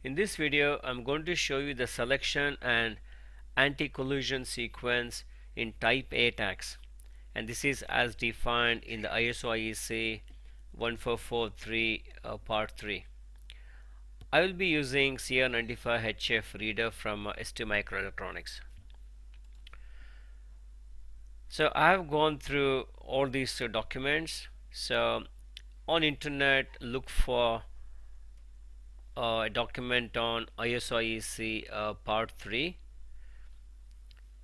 In this video, I'm going to show you the selection and anti-collision sequence in type A tags, and this is as defined in the ISOIEC 1443 part 3. I will be using CR95HF reader from ST Microelectronics. So I have gone through all these documents. So on internet, look for a document on ISOIEC part 3.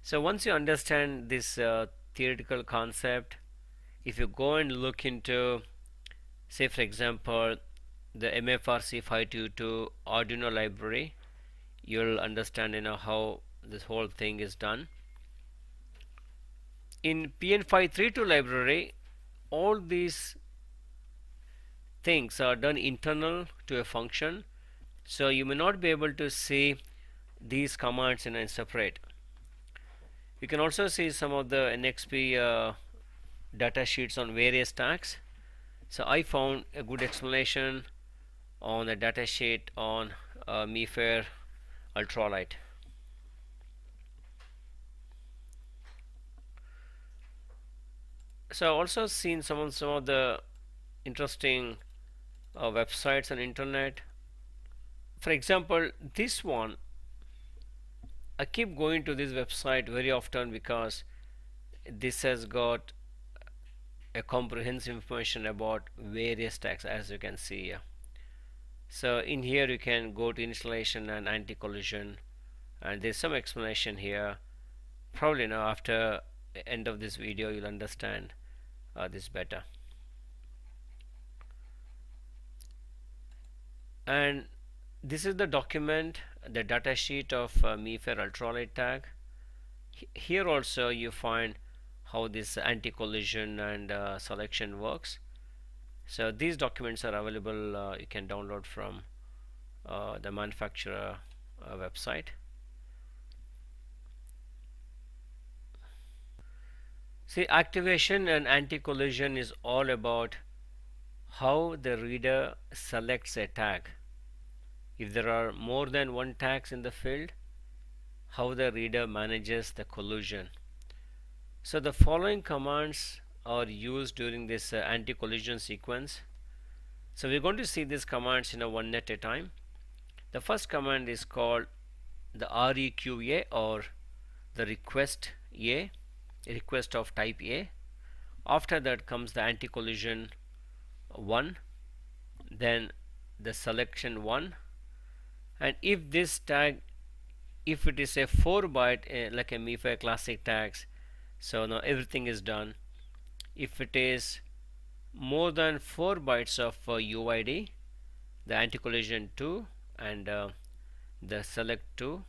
So once you understand this theoretical concept, if you go and look into, say for example, the MIFARE C522 Arduino library, you'll understand how this whole thing is done. In PN532 library, all these things are done internal to a function, so you may not be able to see these commands in separate. You can also see some of the NXP data sheets on various tags. So I found a good explanation on the data sheet on MIFARE ultralight. So I also seen some of the interesting websites on internet. For example, this one, I keep going to this website very often because this has got a comprehensive information about various tags, as you can see here. So in here you can go to installation and anti-collision, and there's some explanation here. Probably now after the end of this video you'll understand this better. And this is the document, the data sheet of MIFARE ultralight tag. Here also you find how this anti-collision and selection works. So these documents are available, you can download from the manufacturer website. See, activation and anti-collision is all about how the reader selects a tag. If there are more than one tags in the field, how the reader manages the collision. So the following commands are used during this anti-collision sequence. So we're going to see these commands one at a time. The first command is called the REQA, or the request of type A. After that comes the anti-collision 1, then the selection 1, and if this tag, if it is a 4-byte like a MIFARE classic tags, so now everything is done. If it is more than 4 bytes of UID, the anti-collision 2 and the select 2,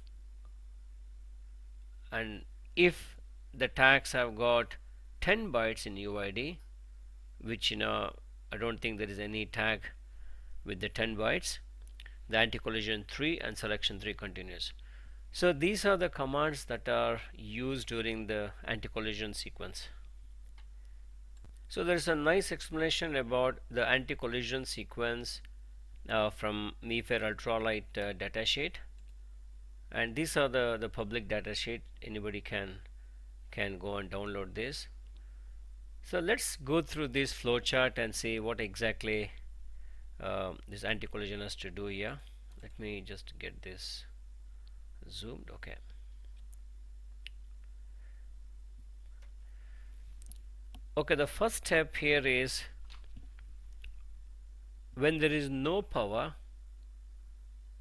and if the tags have got 10 bytes in UID, which I don't think there is any tag with the 10 bytes, the anti-collision 3 and selection 3 continues. So these are the commands that are used during the anti-collision sequence. So there is a nice explanation about the anti-collision sequence from MIFARE ultralight datasheet, and these are the public datasheet. Anybody can go and download this. So let's go through this flowchart and see what exactly this anti-collision has to do here. Let me just get this zoomed. Okay. Okay, the first step here is when there is no power,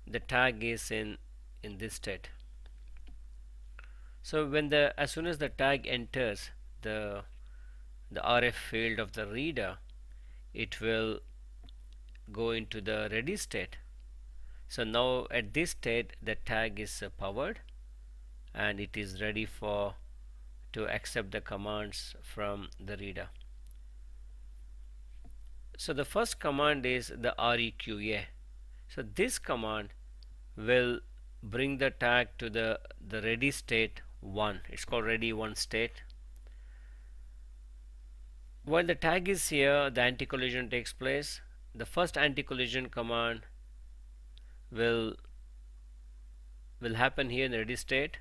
the tag is in this state. So when as soon as the tag enters the RF field of the reader, it will go into the ready state. So now at this state the tag is powered and it is ready to accept the commands from the reader. So the first command is the REQA. So this command will bring the tag to the ready state 1. It's called ready 1 state. While the tag is here, the anti-collision takes place. The first anti-collision command will will happen here in the ready state,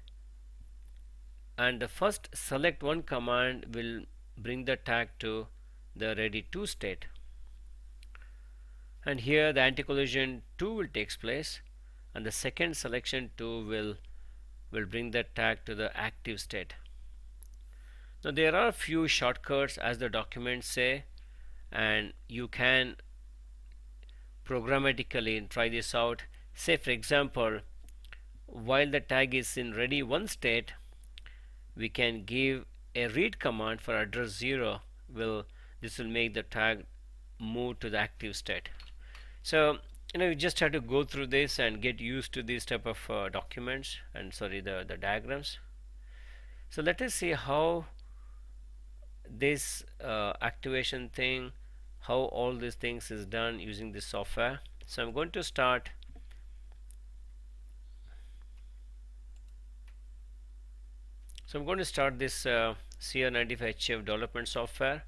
and the first select one command will bring the tag to the ready 2 state, and here the anti-collision 2 will takes place, and the second selection 2 will bring the tag to the active state. Now there are a few shortcuts as the documents say, and you can programmatically try this out. Say for example, while the tag is in ready 1 state, we can give a read command for address 0. This will make the tag move to the active state. So you just have to go through this and get used to these type of documents and the diagrams. So let us see how this activation thing, how all these things is done using this software. So I'm going to start this CR95HF development software,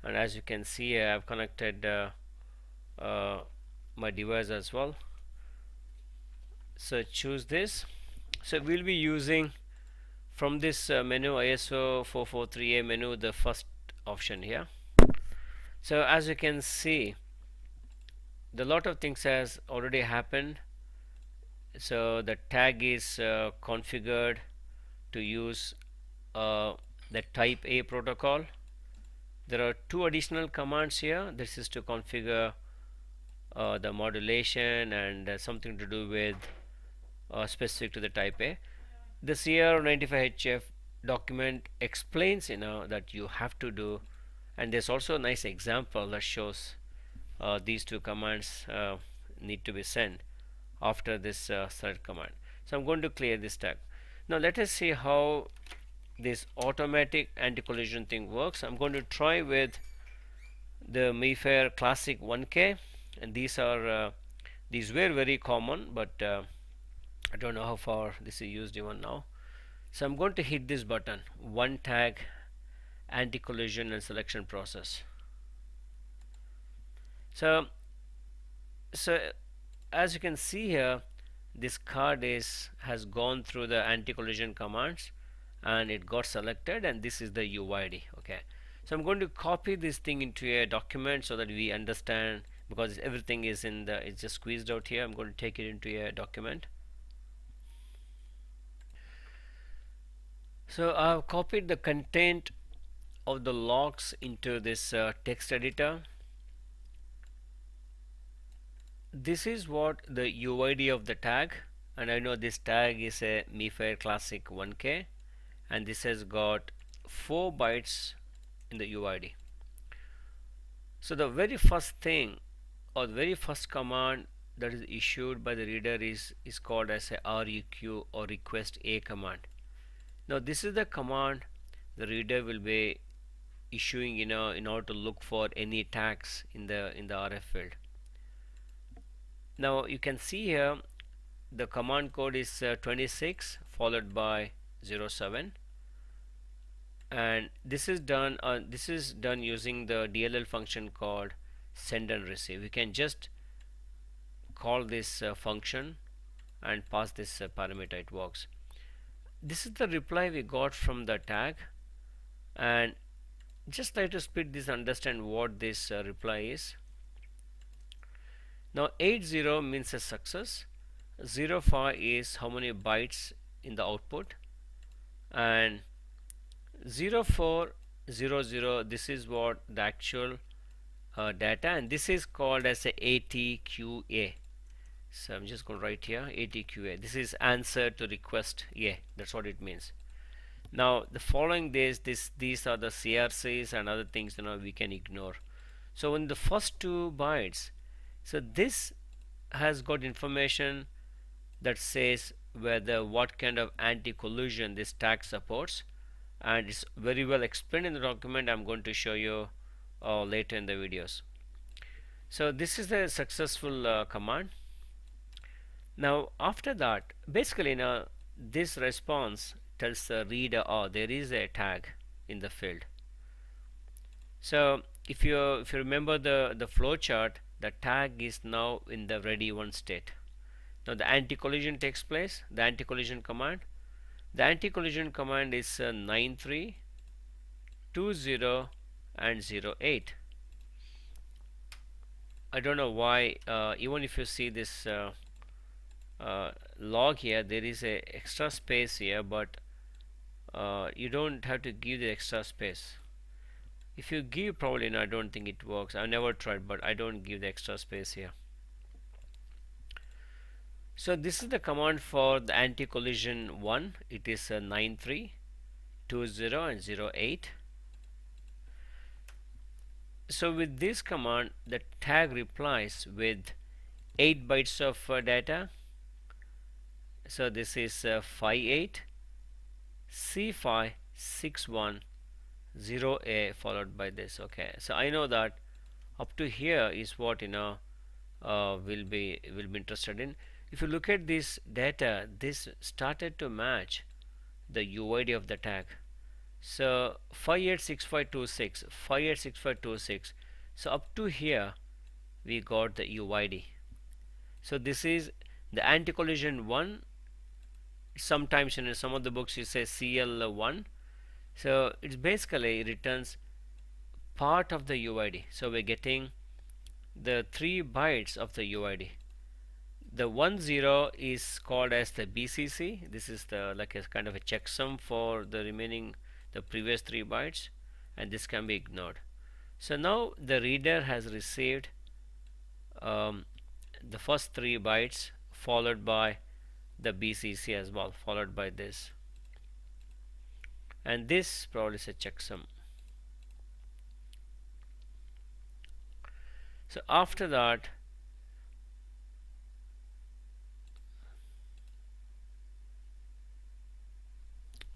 and as you can see I have connected my device as well. So choose this. So we'll be using from this menu, ISO 443A menu, the first option here. So as you can see, the lot of things has already happened. So the tag is configured to use the type A protocol. There are 2 additional commands here. This is to configure the modulation and something to do with specific to the type A. The CR95HF document explains that you have to do, and there's also a nice example that shows these 2 commands need to be sent after this select command. So I'm going to clear this tag. Now let us see how this automatic anti-collision thing works. I'm going to try with the MIFARE classic 1K, and these were very common, but I don't know how far this is used even now. So I'm going to hit this button, one tag anti-collision and selection process. So as you can see here, this card has gone through the anti-collision commands and it got selected, and this is the UID. Okay, so I'm going to copy this thing into a document so that we understand, because everything is it's just squeezed out here. I'm going to take it into a document. So I've copied the content of the logs into this text editor. This is what the UID of the tag, and I know this tag is a MIFARE classic 1K, and this has got 4 bytes in the UID. So the very first thing, or the very first command that is issued by the reader is called as a REQ, or request A command. Now this is the command the reader will be issuing in order to look for any tags in the RF field. Now you can see here the command code is 26 followed by 07, and this is done using the DLL function called send and receive. You can just call this function and pass this parameter. It works. This is the reply we got from the tag, and just try to split this, understand what this reply is. Now 80 means a success, 05 is how many bytes in the output, and 0400, this is what the actual data, and this is called as a ATQA. So I'm just going to write here ATQA. This is answer to request A. That's what it means. Now the following these are the CRCs and other things we can ignore. So in the first 2 bytes, so this has got information that says what kind of anti-collision this tag supports, and it's very well explained in the document. I'm going to show you later in the videos. So this is the successful command. Now after that, basically this response tells the reader, oh, there is a tag in the field. So if you remember the flowchart, the tag is now in the ready 1 state. Now the anti-collision takes place, the anti-collision command. The anti-collision command is 93, 20 and 08. I don't know why, even if you see this log here, there is a extra space here, but you don't have to give the extra space. If you give, probably, no, I don't think it works. I never tried, but I don't give the extra space here. So this is the command for the anti-collision 1. It is 93, 20 and 08. So with this command, the tag replies with 8 bytes of data. So this is 58 C5 61 0A followed by this. Okay, so I know that up to here is what will be interested in. If you look at this data, this started to match the UID of the tag. So 586526, 586526. So up to here we got the UID. So this is the anti-collision 1. Sometimes in some of the books you say CL1. So it's basically returns part of the UID. So we're getting the 3 bytes of the UID. The 10 is called as the BCC. This is the like a kind of a checksum for the remaining, the previous 3 bytes, and this can be ignored. So now the reader has received the first 3 bytes followed by the BCC as well, followed by this, and this probably is a checksum. So after that,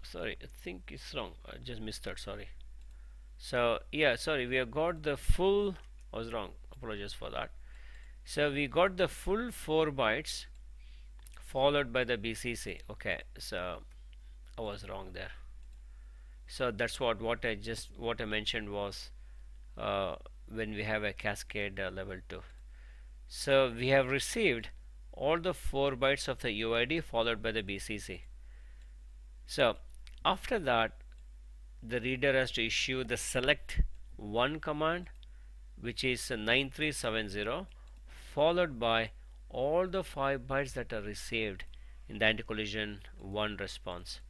sorry, I think it's wrong. I just missed that. Sorry. So yeah, sorry, we have got the full. I was wrong. Apologize for that. So we got the full 4 bytes followed by the BCC. Okay, so I was wrong there. So that's what I mentioned was when we have a cascade level 2. So we have received all the 4 bytes of the UID followed by the BCC. So after that, the reader has to issue the select 1 command, which is 9370, followed by all the 5 bytes that are received in the anti-collision 1 response.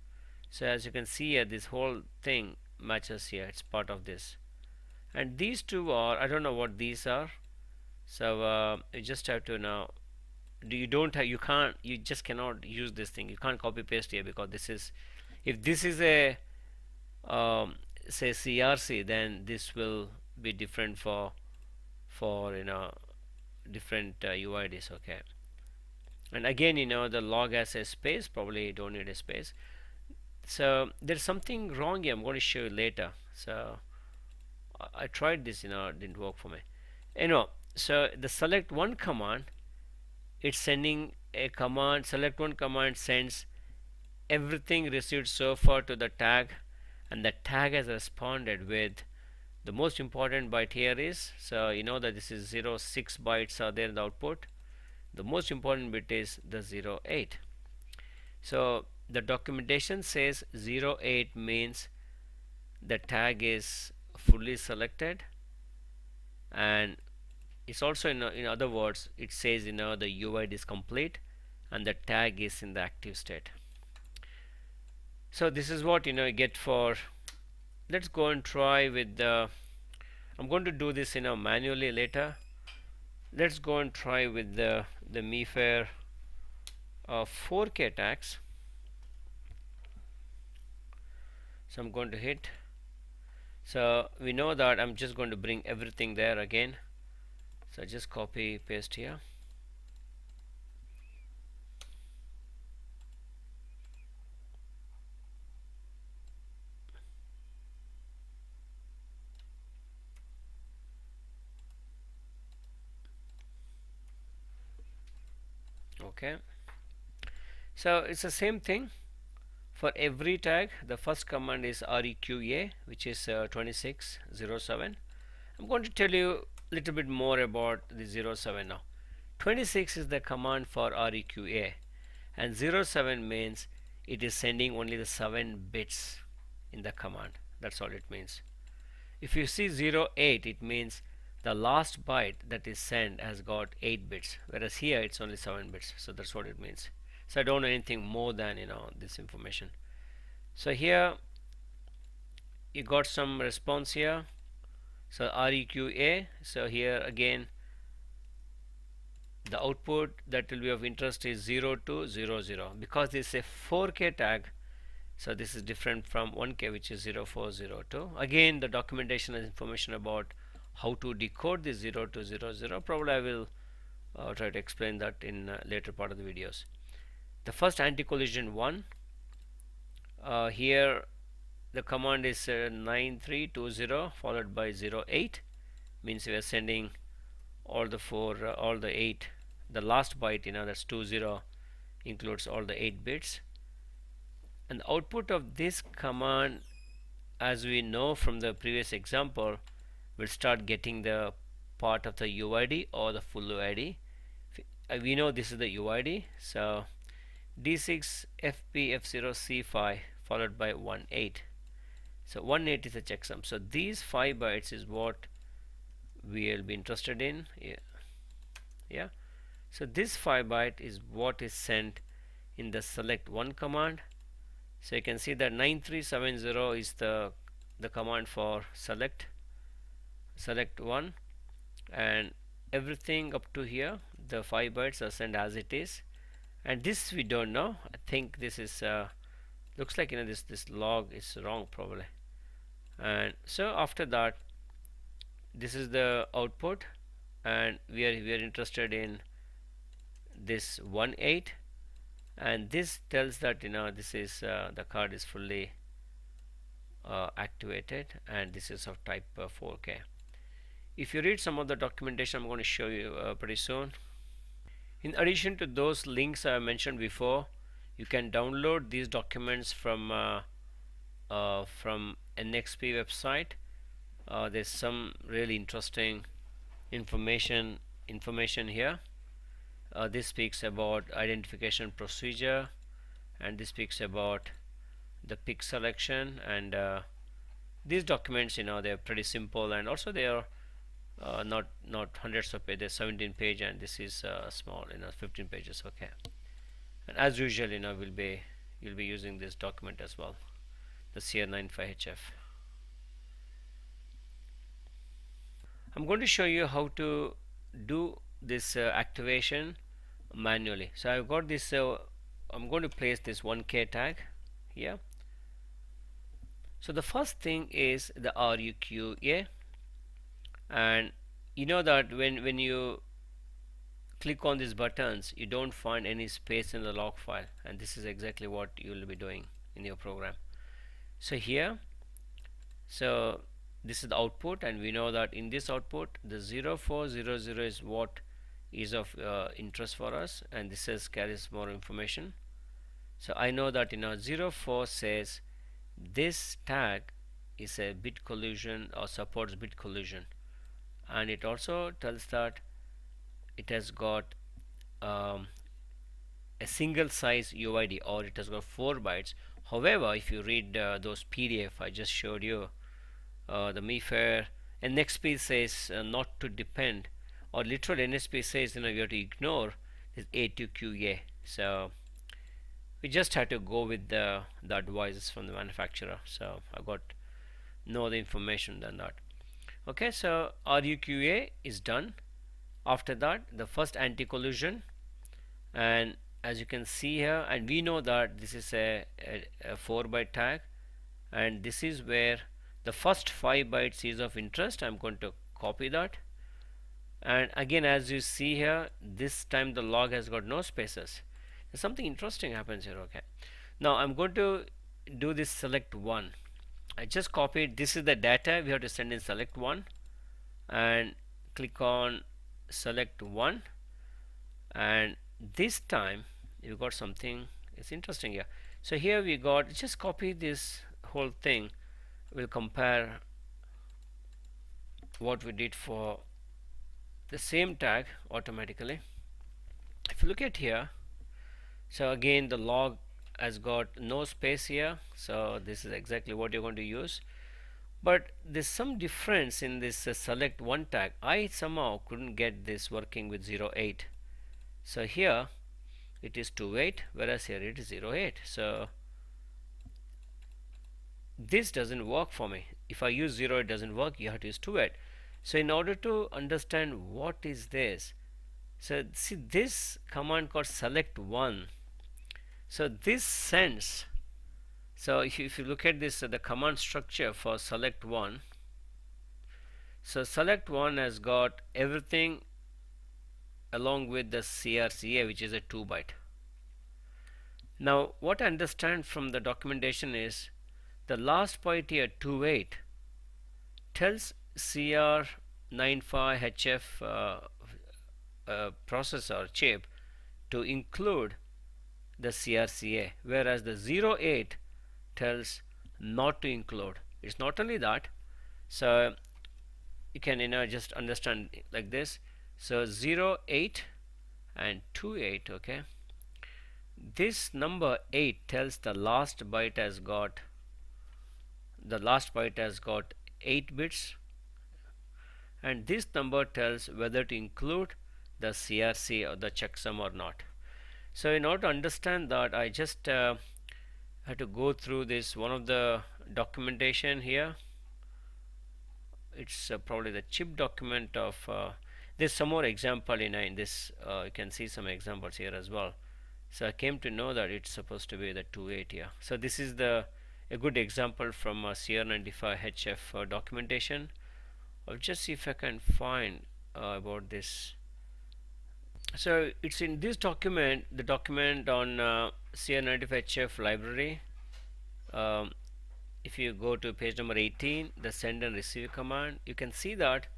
So as you can see here, this whole thing matches here. It's part of this, and these two are, I don't know what these are. So you just have to now, you just cannot use this thing. You can't copy paste here, because this is, if this is a say CRC, then this will be different for different UIDs. Okay, and again, the log has a space. Probably you don't need a space. So there's something wrong here. I'm going to show you later. So I tried this, it didn't work for me. So the select 1 command, it's sending a command. Select 1 command sends everything received so far to the tag, and the tag has responded with the most important byte here is, so you know that this is 06 bytes are there in the output. The most important bit is the 08. So the documentation says 08 means the tag is fully selected, and it's also in other words, it says the UID is complete and the tag is in the active state. So this is what you get for. Let's go and try with the, I'm going to do this manually later. Let's go and try with the MIFARE 4K attacks. So I'm going to hit. So we know that I'm just going to bring everything there again. So just copy paste here. Okay, so it's the same thing for every tag. The first command is reqa, which is 2607. I'm going to tell you a little bit more about the 07 now. 26 is the command for REQA, and 07 means it is sending only the 7 bits in the command. That's all it means. If you see 08, it means the last byte that is sent has got 8 bits, whereas here it's only 7 bits. So that's what it means. So I don't know anything more than this information. So here you got some response here. So REQA. So here again the output that will be of interest is 0200 because this is a 4K tag. So this is different from 1K, which is 0402. Again, the documentation has information about how to decode this 0200. Probably I will try to explain that in later part of the videos. The first anti-collision 1. Here the command is 9320 followed by 08. Means we are sending all the 8. The last byte, that's 20, includes all the 8 bits. And the output of this command, as we know from the previous example, will start getting the part of the UID or the full UID. We know this is the UID. So D6 FPF0C5 followed by 18. So 18 is a checksum. So these 5 bytes is what we will be interested in. Yeah. So this 5 byte is what is sent in the select 1 command. So you can see that 9370 is the command for select 1, and everything up to here, the 5 bytes are sent as it is. And this we don't know. I think this is looks like this log is wrong probably. And so after that, this is the output, and we are interested in this 18, and this tells that this is the card is fully activated, and this is of type 4K. If you read some of the documentation I'm going to show you pretty soon. In addition to those links I mentioned before, you can download these documents from NXP website. There's some really interesting information here. This speaks about identification procedure, and this speaks about the pick selection, and these documents they're pretty simple, and also they are not hundreds of pages. They're 17 page, and this is small 15 pages. Okay. And as usual you'll be using this document as well, the CR95HF. I'm going to show you how to do this activation manually. So I've got this I'm going to place this 1K tag here. So the first thing is the REQA, and you know that when you click on these buttons, you don't find any space in the log file, and this is exactly what you will be doing in your program. So here, so this is the output, and we know that in this output the 0400 is what is of interest for us, and this carries more information. So I know that 04 says this tag is a bit collision or supports bit collision, and it also tells that it has got a single size UID, or it has got 4 bytes. However, if you read those PDF I just showed you, the MIFARE NXP says not to depend, or literally NXP says you have to ignore this A2QA. So we just had to go with the advices from the manufacturer. So I got no other information than that. Okay, so REQA is done. After that, the first anti-collision, and as you can see here, and we know that this is a 4 byte tag, and this is where the first 5 bytes is of interest. I'm going to copy that, and again as you see here, this time the log has got no spaces. Something interesting happens here. Okay, now I'm going to do this select 1. I just copied, this is the data we have to send in select 1, and click on select 1, and this time you got something, it's interesting here. So here we got, just copy this whole thing. We'll compare what we did for the same tag automatically. if you look at here, so again the log has got no space here, so this is exactly what you're going to use. But there's some difference in this select one tag. I somehow couldn't get this working with 08. So here it is 28, whereas here it is 08. So this doesn't work for me. If I use 0, it doesn't work. You have to use 28. So in order to understand what is this, so see this command called select one. So this sends. So if you look at this, the command structure for select one. So select one has got everything along with the CRCA, which is a 2 byte. Now what I understand from the documentation is the last byte here 28 tells CR95HF processor chip to include the CRCA, whereas the 08 tells not to include. It's not only that, so you can just understand like this. So 08 and 28, okay, this number 8 tells the last byte has got 8 bits, and this number tells whether to include the CRC or the checksum or not. So in order to understand that, I just had to go through this one of the documentation here. It's probably the chip document of there's some more example in this. You can see some examples here as well. So I came to know that it's supposed to be the 28 here. So this is a good example from CR95HF documentation. I'll just see if I can find about this. So it's in this document, the document on CR95HF library. If you go to page number 18, the send and receive command, you can see that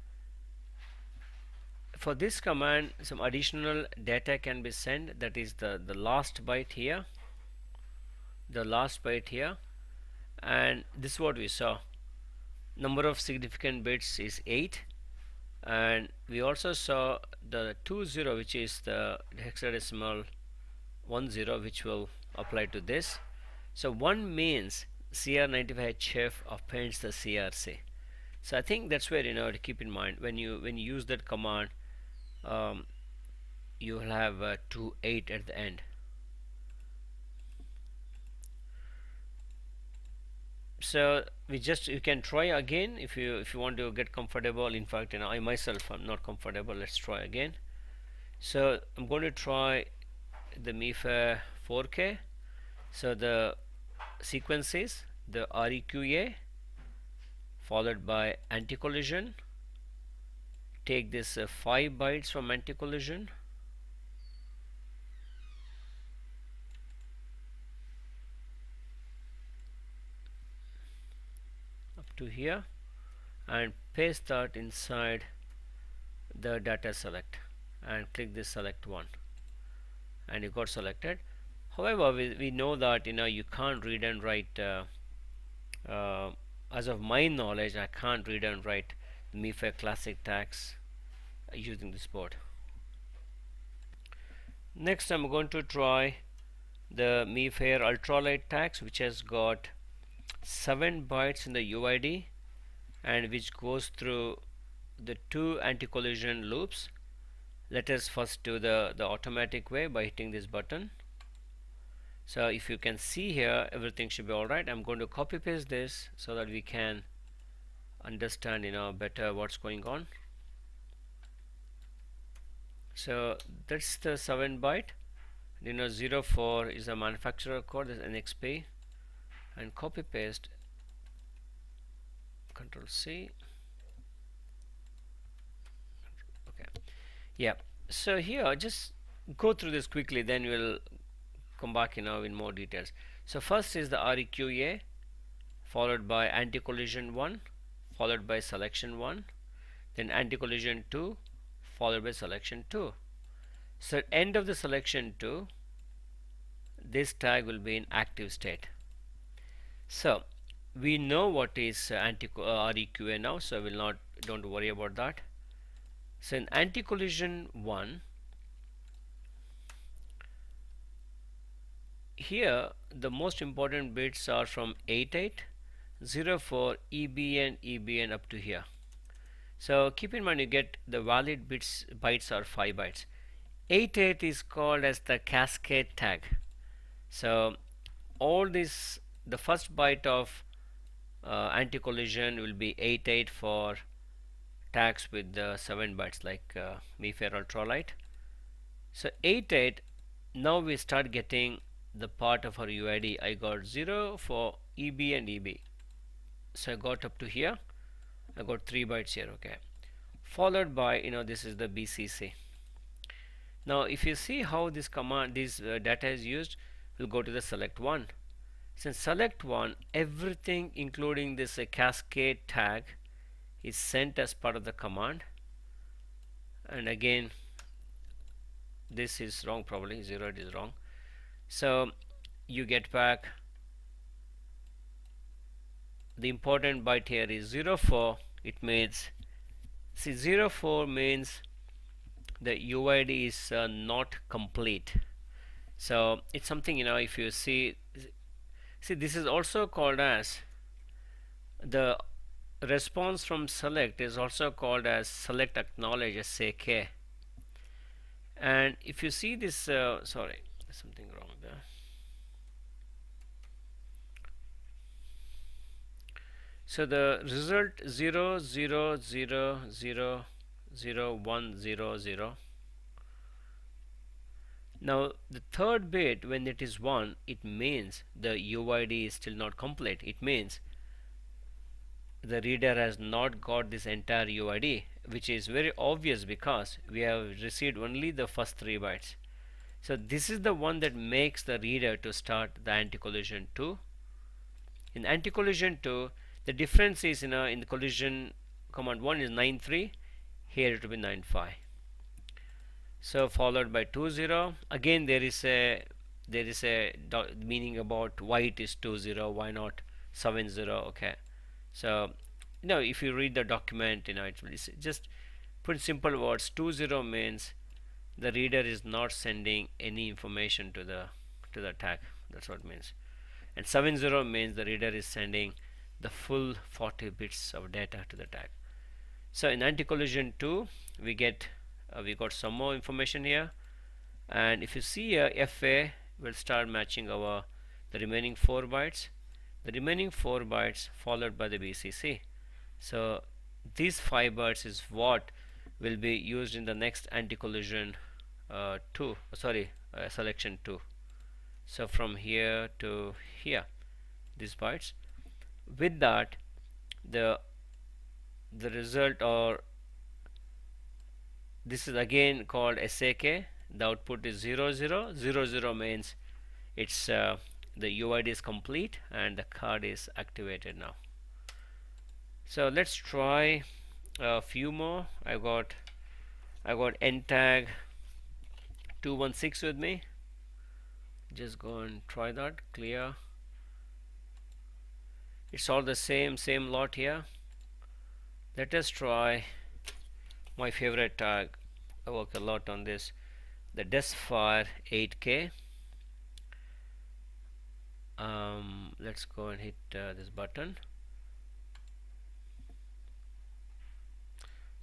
for this command some additional data can be sent. That is the last byte here, and this is what we saw. Number of significant bits is 8, and we also saw the 20, which is the hexadecimal 10, which will apply to this. So 1 means CR95HF appends the CRC. So I think that's where to keep in mind when you use that command, you will have 28 at the end. So you can try again if you want to get comfortable. In fact, I myself am not comfortable. Let's try again. So I'm going to try the MIFARE 4K. So the sequence is the REQA followed by AntiCollision. Take this 5 bytes from AntiCollision, up to here, and paste that inside the data select and click this select one, and you got selected. However, we know that you can't read and write, as of my knowledge, I can't read and write the MIFARE classic tags using this board. Next I'm going to try the MIFARE ultralight tags, which has got 7 bytes in the UID and which goes through the 2 anti-collision loops. Let us first do the automatic way by hitting this button. So if you can see here, everything should be alright. I'm going to copy paste this so that we can understand better what's going on. So that's the 7 byte. 04 is a manufacturer code, this NXP, and copy paste, Control C. Okay, yeah. So here, just go through this quickly, then we'll come back in more details. So first is the REQA, followed by anti-collision 1, followed by selection 1, then anti-collision 2, followed by selection 2. So at end of the selection 2, this tag will be in active state. So we know what is REQA now, so don't worry about that. So in anti-collision 1, here the most important bits are from 88, 04, EBN, EBN up to here. So keep in mind you get the valid bytes are 5 bytes. 88 is called as the cascade tag. So all this, the first byte of anti-collision will be 88 for tags with the 7 bytes like MIFARE ultralight. So 88, now we start getting the part of our UID. I got 0 for EB and EB. So I got up to here. I got 3 bytes here, okay. Followed by, this is the BCC. Now if you see how this command, this data is used, we'll go to the select one. Since select one, everything including this cascade tag is sent as part of the command. And again, this is wrong, probably 0 is wrong. So you get back the important byte here is 04. It means, see, 04 means the UID is not complete. So it's something, if you see this is also called as the response from select is also called as select acknowledge SAK. And if you see this, sorry, there's something wrong there. So the result 0 0 0 0 0 1 0 0. Now the third bit, when it is 1, it means the UID is still not complete. It means the reader has not got this entire UID, which is very obvious because we have received only the first 3 bytes. So this is the one that makes the reader to start the anti-collision 2. In anti-collision 2, the difference is, in the collision command 1 is 93, here it will be 95. So followed by 20. Again there is a meaning about why it is 20, why not 70. Okay, so if you read the document, it will just put simple words. 20 means the reader is not sending any information to the tag. That's what it means. And 70 means the reader is sending the full 40 bits of data to the tag. So in anti-collision 2, we got some more information here, and if you see here, FA will start matching the remaining 4 bytes. The remaining 4 bytes followed by the BCC. So these 5 bytes is what will be used in the next anti-collision selection 2. So from here to here, these bytes. With that, the result, or this is again called SAK. The output is 0 0 0 0 means it's the UID is complete and the card is activated now. So let's try a few more. I got ntag 216 with me. Just go and try that. Clear. It's all the same lot here. Let us try my favorite tag. I work a lot on this, the DeskFire 8K. Let's go and hit this button.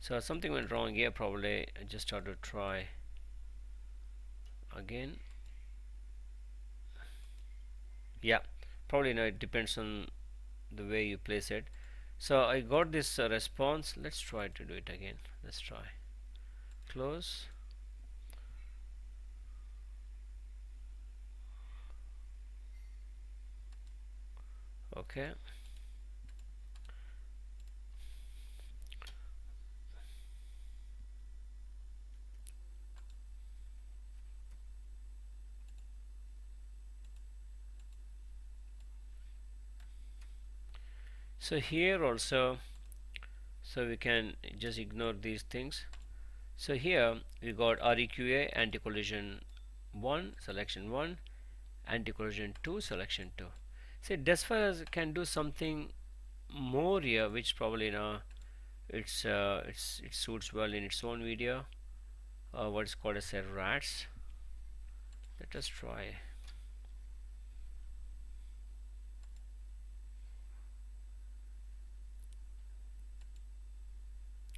So something went wrong here, probably. I just have to try again. Yeah, probably it depends on the way you place it. So I got this response. Let's try to do it again. Let's try. Close. Okay. So here also, so we can just ignore these things. So here we got REQA, anti-collision 1, selection 1, anti-collision 2, selection 2. See, DeskFire can do something more here, which probably it suits well in its own video. What is called as a RATS. Let us try.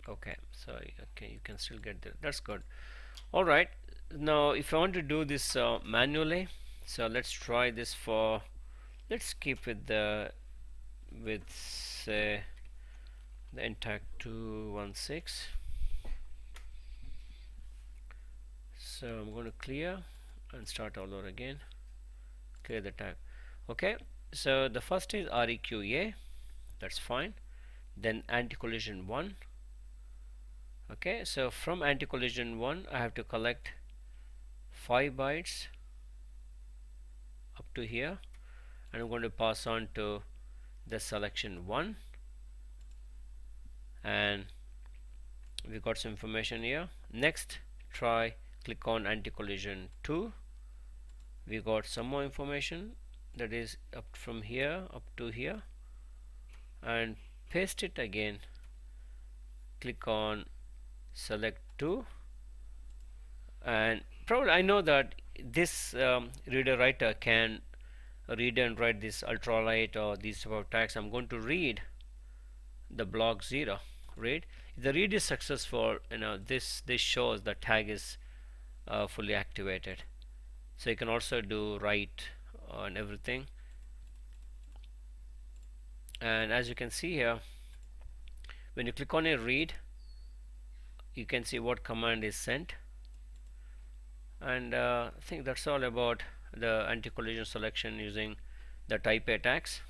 Okay, so okay, you can still get there. That's good. All right. Now, if I want to do this manually, so let's try this for. Let's keep with the with say the intact 216. So I'm going to clear and start all over again. Clear the tag. Okay. So the first is REQA. That's fine. Then anti-collision 1. Okay, so from anti-collision 1 I have to collect 5 bytes up to here, and I'm going to pass on to the selection 1, and we got some information here. Next, try click on anti-collision 2. We got some more information, that is up from here up to here, and paste it again. Click on select 2, and probably I know that this reader writer can read and write this ultralight or these type of tags. I'm going to read the block 0. Read. If the read is successful, this shows the tag is fully activated. So you can also do write and everything. And as you can see here, when you click on a read, you can see what command is sent. And I think that's all about the anti-collision selection using the type A tags.